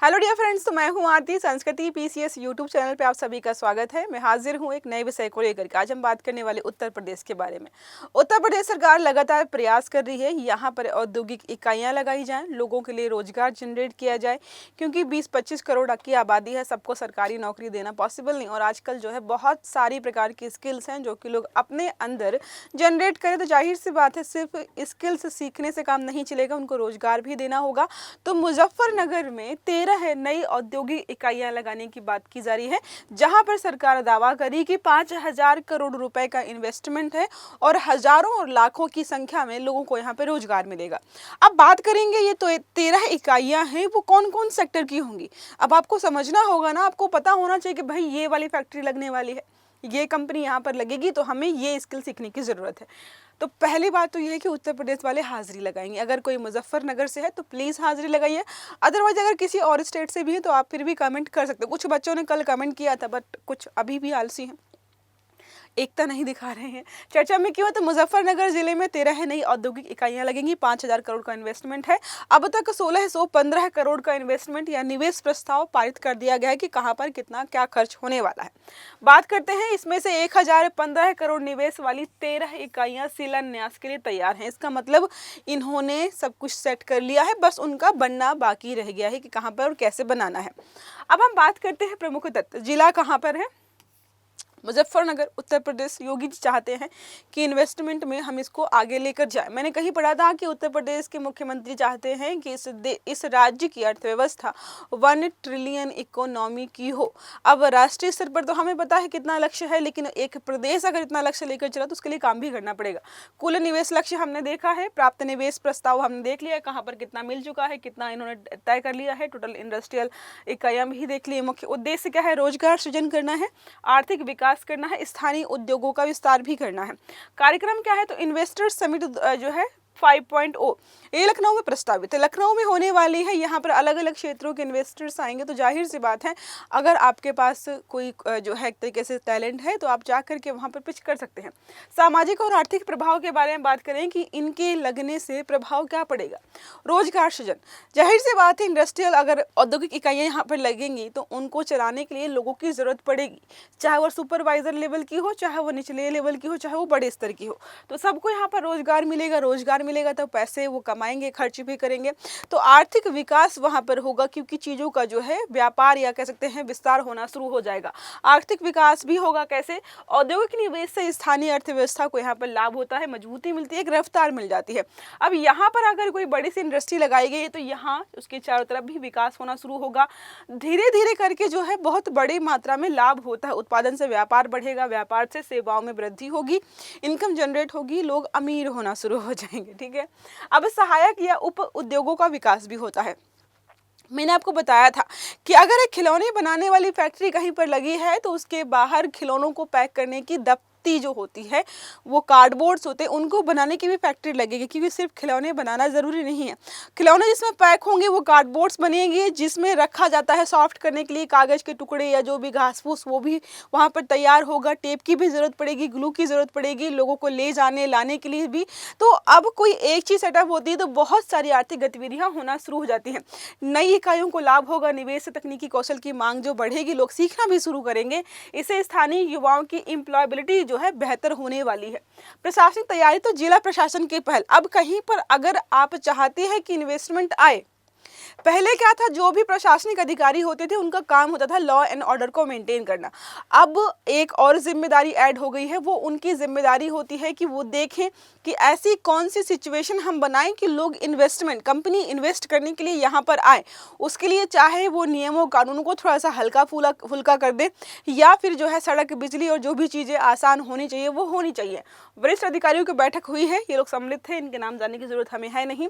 Hello dear friends, तो मैं हूं आरती। संस्कृति पीसीएस यूट्यूब चैनल पे आप सभी का स्वागत है। मैं हाजिर हूं एक नए विषय को लेकर के। आज हम बात करने वाले उत्तर प्रदेश के बारे में। उत्तर प्रदेश सरकार लगातार प्रयास कर रही है यहाँ पर औद्योगिक इकाइयाँ लगाई जाएं, लोगों के लिए रोजगार जनरेट किया जाए, क्योंकि 20-25 करोड़ की आबादी है, सबको सरकारी नौकरी देना पॉसिबल नहीं। और आजकल जो है बहुत सारी प्रकार की स्किल्स हैं जो कि लोग अपने अंदर जनरेट करें, तो जाहिर सी बात है सिर्फ स्किल्स सीखने से काम नहीं चलेगा, उनको रोजगार भी देना होगा। तो मुजफ्फरनगर में 13 नई औद्योगिक इकाइयां लगाने की बात की जा रही है, जहां पर सरकार दावा करी कि 5,000 करोड़ रुपए का इन्वेस्टमेंट है और हजारों और लाखों की संख्या में लोगों को यहां पर रोजगार मिलेगा। अब बात करेंगे, ये तो 13 इकाइयां हैं, वो कौन कौन सेक्टर की होंगी। अब आपको समझना होगा ना, आपको पता होना चाहिए कि भाई ये वाली फैक्ट्री लगने वाली है, ये कंपनी यहाँ पर लगेगी, तो हमें ये स्किल सीखने की ज़रूरत है। तो पहली बात तो ये है कि उत्तर प्रदेश वाले हाजिरी लगाएंगे। अगर कोई मुजफ्फरनगर से है तो प्लीज़ हाजिरी लगाइए। अदरवाइज अगर किसी और स्टेट से भी है तो आप फिर भी कमेंट कर सकते हो। कुछ बच्चों ने कल कमेंट किया था, बट कुछ अभी भी आलसी हैं, एकता नहीं दिखा रहे हैं। चर्चा में क्यों, तो मुजफ्फरनगर जिले में 13 नई औद्योगिक इकाइयां लगेंगी, 5,000 करोड़ का इन्वेस्टमेंट है। अब तक 1615 करोड़ का इन्वेस्टमेंट या निवेश प्रस्ताव पारित कर दिया गया है कि कहां पर कितना क्या खर्च होने वाला है। बात करते हैं, इसमें से 1015 करोड़ निवेश वाली 13 इकाइयां शिलान्यास के लिए तैयार हैं। इसका मतलब इन्होंने सब कुछ सेट कर लिया है, बस उनका बनना बाकी रह गया है कि कहां पर और कैसे बनाना है। अब हम बात करते हैं प्रमुख तत्व। जिला कहां पर है? मुजफ्फरनगर, उत्तर प्रदेश। योगी जी चाहते हैं कि इन्वेस्टमेंट में हम इसको आगे लेकर जाएं। मैंने कहीं पढ़ा था कि उत्तर प्रदेश के मुख्यमंत्री चाहते हैं कि इस राज्य की अर्थव्यवस्था 1 ट्रिलियन इकोनॉमी की हो। अब राष्ट्रीय स्तर पर तो हमें पता है कितना लक्ष्य है, लेकिन एक प्रदेश अगर इतना लक्ष्य लेकर चला तो उसके लिए काम भी करना पड़ेगा। कुल निवेश लक्ष्य हमने देखा है, प्राप्त निवेश प्रस्ताव हमने देख लिया है, कहाँ पर कितना मिल चुका है, कितना इन्होंने तय कर लिया है, टोटल इंडस्ट्रियल इकाइयां भी देख ली। मुख्य उद्देश्य क्या है? रोजगार सृजन करना है, आर्थिक विकास करना है, स्थानीय उद्योगों का विस्तार भी करना है। कार्यक्रम क्या है? तो इन्वेस्टर्स समिट जो है 5.0 ये लखनऊ में प्रस्तावित है, लखनऊ में होने वाली है। यहाँ पर अलग अलग क्षेत्रों के इन्वेस्टर्स आएंगे, तो जाहिर सी बात है अगर आपके पास कोई जो है एक तरीके से टैलेंट है तो आप जा करके वहाँ पर पिच कर सकते हैं। सामाजिक और आर्थिक प्रभाव के बारे में बात करें कि इनके लगने से प्रभाव क्या पड़ेगा? रोजगार सृजन। जाहिर सी बात है इंडस्ट्रियल अगर औद्योगिक इकाइयाँ यहाँ पर लगेंगी तो उनको चलाने के लिए लोगों की ज़रूरत पड़ेगी, चाहे वो सुपरवाइजर लेवल की हो, चाहे वो निचले लेवल की हो, चाहे वो बड़े स्तर की हो, तो सबको यहाँ पर रोजगार मिलेगा। रोजगार मिलेगा तो पैसे वो कमाएंगे, खर्च भी करेंगे, तो आर्थिक विकास वहाँ पर होगा, क्योंकि चीज़ों का जो है व्यापार या कह सकते हैं विस्तार होना शुरू हो जाएगा। आर्थिक विकास भी होगा कैसे? औद्योगिक निवेश से स्थानीय अर्थव्यवस्था को यहाँ पर लाभ होता है, मजबूती मिलती है, एक रफ्तार मिल जाती है। अब यहाँ पर अगर कोई बड़ी सी इंडस्ट्री लगाई गई है तो यहाँ उसके चारों तरफ भी विकास होना शुरू होगा। धीरे धीरे करके जो है बहुत बड़ी मात्रा में लाभ होता है। उत्पादन से व्यापार बढ़ेगा, व्यापार से सेवाओं में वृद्धि होगी, इनकम जनरेट होगी, लोग अमीर होना शुरू हो जाएंगे। ठीक है। अब सहायक या उप उद्योगों का विकास भी होता है। मैंने आपको बताया था कि अगर एक खिलौने बनाने वाली फैक्ट्री कहीं पर लगी है तो उसके बाहर खिलौनों को पैक करने की जो होती है, वो कार्डबोर्ड्स होते हैं, उनको बनाने की भी फैक्ट्री लगेगी, क्योंकि सिर्फ खिलौने बनाना ज़रूरी नहीं है। खिलौने जिसमें पैक होंगे वो कार्डबोर्ड्स बनेंगे, जिसमें रखा जाता है सॉफ्ट करने के लिए कागज़ के टुकड़े या जो भी घास फूस, वो भी वहाँ पर तैयार होगा। टेप की भी ज़रूरत पड़ेगी, ग्लू की ज़रूरत पड़ेगी, लोगों को ले जाने लाने के लिए भी। तो अब कोई एक चीज़ सेटअप होती है तो बहुत सारी आर्थिक गतिविधियाँ होना शुरू हो जाती हैं। नई इकाइयों को लाभ होगा, निवेश से तकनीकी कौशल की मांग जो बढ़ेगी, लोग सीखना भी शुरू करेंगे। इससे स्थानीय युवाओं की एम्प्लॉयबिलिटी जो है बेहतर होने वाली है। प्रशासनिक तैयारी, तो जिला प्रशासन की पहल। अब कहीं पर अगर आप चाहते हैं कि इन्वेस्टमेंट आए, पहले क्या था, जो भी प्रशासनिक अधिकारी होते थे उनका काम होता था लॉ एंड ऑर्डर को मेंटेन करना। अब एक और जिम्मेदारी ऐड हो गई है, वो उनकी जिम्मेदारी होती है कि वो देखें कि ऐसी कौन सी सिचुएशन हम बनाएं कि लोग कंपनी इन्वेस्ट करने के लिए यहाँ पर आए। उसके लिए चाहे वो नियमों कानूनों को थोड़ा सा हल्का फुल्का कर दे, या फिर जो है सड़क, बिजली और जो भी चीज़ें आसान होनी चाहिए वो होनी चाहिए। वरिष्ठ अधिकारियों की बैठक हुई है, ये लोग सम्मिलित थे, इनके नाम जानने की जरूरत हमें है नहीं।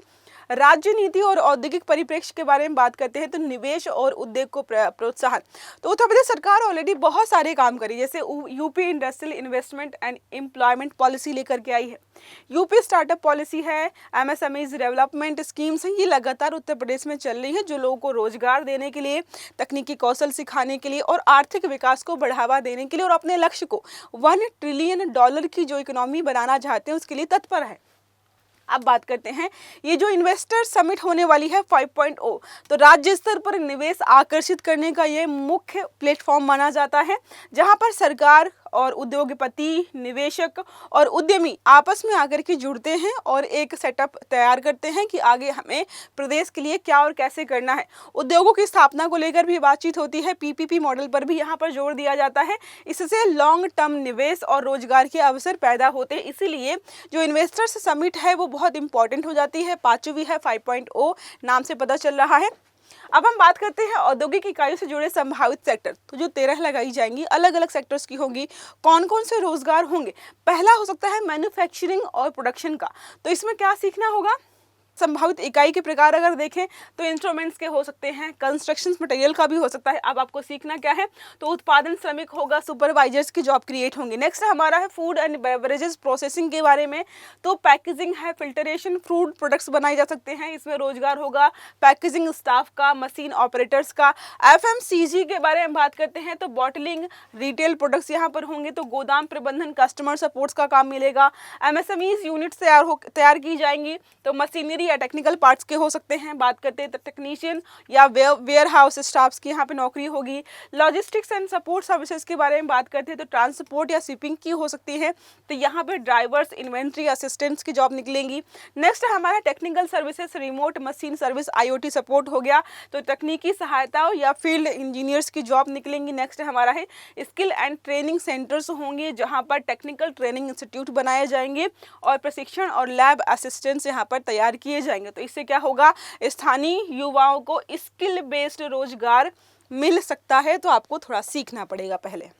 राज्य नीति और औद्योगिक परिप्रेक्ष्य के बारे में बात करते हैं, तो निवेश और उद्योग को प्रोत्साहन। तो उत्तर प्रदेश सरकार ऑलरेडी बहुत सारे काम करी, जैसे UP industrial investment and employment policy लेकर के आई है, यूपी स्टार्टअप पॉलिसी है, एमएसएमईज डेवलपमेंट स्कीम्स हैं, ये लगातार उत्तर प्रदेश में चल रही है, जो लोगों को रोजगार देने के लिए, तकनीकी कौशल सिखाने के लिए और आर्थिक विकास को बढ़ावा देने के लिए, और अपने लक्ष्य को $1 ट्रिलियन की जो इकोनॉमी बनाना चाहते हैं उसके लिए तत्पर है। अब बात करते हैं ये जो इन्वेस्टर समिट होने वाली है 5.0, तो राज्य स्तर पर निवेश आकर्षित करने का ये मुख्य प्लेटफॉर्म माना जाता है, जहां पर सरकार और उद्योगपति, निवेशक और उद्यमी आपस में आकर के जुड़ते हैं और एक सेटअप तैयार करते हैं कि आगे हमें प्रदेश के लिए क्या और कैसे करना है। उद्योगों की स्थापना को लेकर भी बातचीत होती है, पीपीपी मॉडल पर भी यहाँ पर जोर दिया जाता है। इससे लॉन्ग टर्म निवेश और रोजगार के अवसर पैदा होते हैं। इसीलिए जो इन्वेस्टर्स समिट है वो बहुत इंपॉर्टेंट हो जाती है। 5वीं है, 5.0 नाम से पता चल रहा है। अब हम बात करते हैं औद्योगिक इकाइयों से जुड़े संभावित सेक्टर। तो जो 13 लगाई जाएंगी, अलग अलग सेक्टर्स की होंगी। कौन कौन से रोजगार होंगे? पहला हो सकता है मैन्युफैक्चरिंग और प्रोडक्शन का। तो इसमें क्या सीखना होगा? संभावित इकाई के प्रकार अगर देखें तो इंस्ट्रूमेंट्स के हो सकते हैं, कंस्ट्रक्शन मटेरियल का भी हो सकता है। अब आपको सीखना क्या है? तो उत्पादन श्रमिक होगा, सुपरवाइजर्स की जॉब क्रिएट होंगी। नेक्स्ट हमारा है फूड एंड बेवरेजेस प्रोसेसिंग के बारे में। तो पैकेजिंग है, फिल्टरेशन, फूड प्रोडक्ट्स बनाए जा सकते हैं, इसमें रोजगार होगा पैकेजिंग स्टाफ का, मशीन ऑपरेटर्स का। FMCG के बारे में बात करते हैं तो बॉटलिंग, रिटेल प्रोडक्ट्स यहाँ पर होंगे, तो गोदाम प्रबंधन, कस्टमर सपोर्ट्स का काम मिलेगा। MSMEs यूनिट्स तैयार की जाएंगी, तो मशीनरी या टेक्निकल पार्ट्स के हो सकते हैं। बात करते हैं तो टेक्नीशियन या वेयर हाउस स्टाफ्स की यहाँ पे नौकरी होगी। लॉजिस्टिक्स एंड सपोर्ट सर्विसेज के बारे में बात करते हैं तो ट्रांसपोर्ट या शिपिंग की हो सकती है, तो यहाँ पे ड्राइवर्स, इन्वेंट्री असिस्टेंट्स की जॉब निकलेंगी। नेक्स्ट हमारा technical services, remote machine service, IoT support हो गया, तो तकनीकी सहायता या फील्ड इंजीनियर्स की जॉब निकलेंगी। नेक्स्ट हमारा है स्किल एंड ट्रेनिंग सेंटर्स होंगे, जहाँ पर टेक्निकल ट्रेनिंग इंस्टीट्यूट बनाए जाएंगे और प्रशिक्षण और लैब असिस्टेंट्स यहाँ पर तैयार किए जाएंगे। तो इससे क्या होगा? स्थानीय युवाओं को स्किल बेस्ड रोजगार मिल सकता है। तो आपको थोड़ा सीखना पड़ेगा पहले।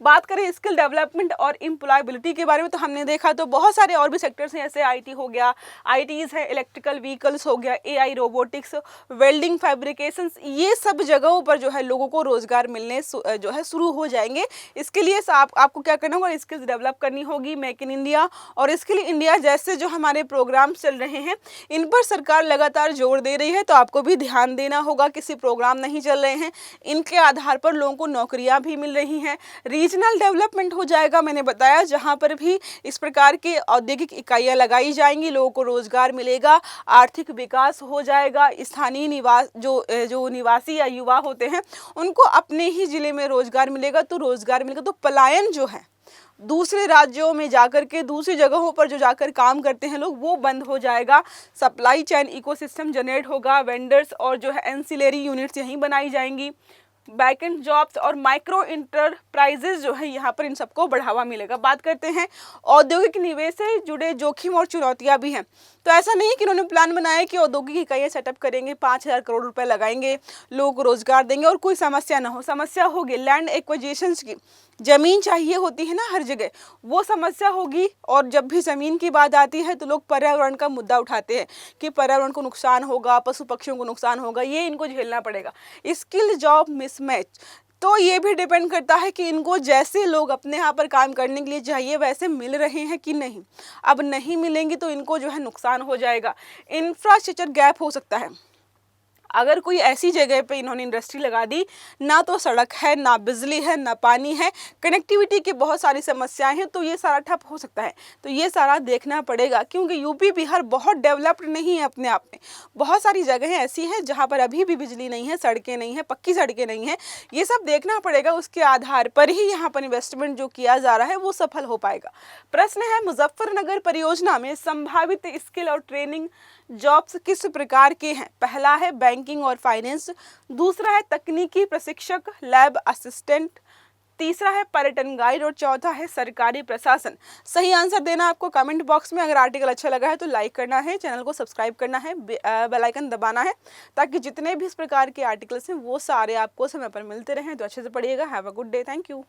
बात करें स्किल डेवलपमेंट और एम्प्लॉयबिलिटी के बारे में, तो हमने देखा तो बहुत सारे और भी सेक्टर्स हैं, जैसे IT हो गया, ITs है, इलेक्ट्रिकल व्हीकल्स हो गया, AI, रोबोटिक्स, वेल्डिंग, फैब्रिकेशंस, ये सब जगहों पर जो है लोगों को रोजगार मिलने जो है शुरू हो जाएंगे। इसके लिए आपको क्या करना होगा? स्किल्स डेवलप करनी होगी। मेक इन इंडिया और स्किल इंडिया जैसे जो हमारे प्रोग्राम चल रहे हैं, इन पर सरकार लगातार जोर दे रही है, तो आपको भी ध्यान देना होगा। किसी प्रोग्राम नहीं चल रहे हैं, इनके आधार पर लोगों को नौकरियां भी मिल रही हैं। रीजनल डेवलपमेंट हो जाएगा, मैंने बताया, जहां पर भी इस प्रकार की औद्योगिक इकाइयां लगाई जाएंगी, लोगों को रोजगार मिलेगा, आर्थिक विकास हो जाएगा। स्थानीय जो निवासी या युवा होते हैं उनको अपने ही जिले में रोजगार मिलेगा, तो पलायन जो है दूसरे राज्यों में जाकर के, दूसरी जगहों पर जो जाकर काम करते हैं लोग, वो बंद हो जाएगा। सप्लाई चेन इकोसिस्टम जनरेट होगा, वेंडर्स और जो है एंसिलरी यूनिट्स यहीं बनाई जाएंगी। बैकएंड जॉब्स और माइक्रो इंटरप्राइजेज जो है यहाँ पर, इन सबको बढ़ावा मिलेगा। बात करते हैं औद्योगिक निवेश से जुड़े जोखिम और चुनौतियां भी हैं। तो ऐसा नहीं है कि इन्होंने प्लान बनाया कि औद्योगिक इकाइयाँ सेटअप करेंगे, 5,000 करोड़ रुपए लगाएंगे, लोगों को रोजगार देंगे और कोई समस्या ना हो। समस्या होगी लैंड एक्विजिशंस की, जमीन चाहिए होती है ना हर जगह, वो समस्या होगी। और जब भी जमीन की बात आती है तो लोग पर्यावरण का मुद्दा उठाते हैं कि पर्यावरण को नुकसान होगा, पशु पक्षियों को नुकसान होगा, ये इनको झेलना पड़ेगा। स्किल जॉब मिसमैच, तो ये भी डिपेंड करता है कि इनको जैसे लोग अपने यहाँ पर काम करने के लिए चाहिए वैसे मिल रहे हैं कि नहीं। अब नहीं मिलेंगे तो इनको जो है नुकसान हो जाएगा। इंफ्रास्ट्रक्चर गैप हो सकता है। अगर कोई ऐसी जगह पे इन्होंने इंडस्ट्री लगा दी, ना तो सड़क है, ना बिजली है, ना पानी है, कनेक्टिविटी की बहुत सारी समस्याएं हैं, तो ये सारा ठप हो सकता है। तो ये सारा देखना पड़ेगा, क्योंकि यूपी बिहार बहुत डेवलप्ड नहीं है अपने आप में। बहुत सारी जगहें ऐसी हैं जहाँ पर अभी भी बिजली नहीं है, सड़कें नहीं है, पक्की सड़कें नहीं है। ये सब देखना पड़ेगा, उसके आधार पर ही यहाँ पर इन्वेस्टमेंट जो किया जा रहा है वो सफल हो पाएगा। प्रश्न है, मुजफ्फरनगर परियोजना में संभावित स्किल और ट्रेनिंग जॉब्स किस प्रकार के हैं? पहला है बैंकिंग और फाइनेंस, दूसरा है तकनीकी प्रशिक्षक, लैब असिस्टेंट, तीसरा है पर्यटन गाइड और चौथा है सरकारी प्रशासन। सही आंसर देना आपको कमेंट बॉक्स में। अगर आर्टिकल अच्छा लगा है तो लाइक करना है, चैनल को सब्सक्राइब करना है, बेल आइकन दबाना है, ताकि जितने भी इस प्रकार के आर्टिकल्स हैं वो सारे आपको समय पर मिलते रहें। तो अच्छे से पढ़िएगा। Have a good day. Thank you.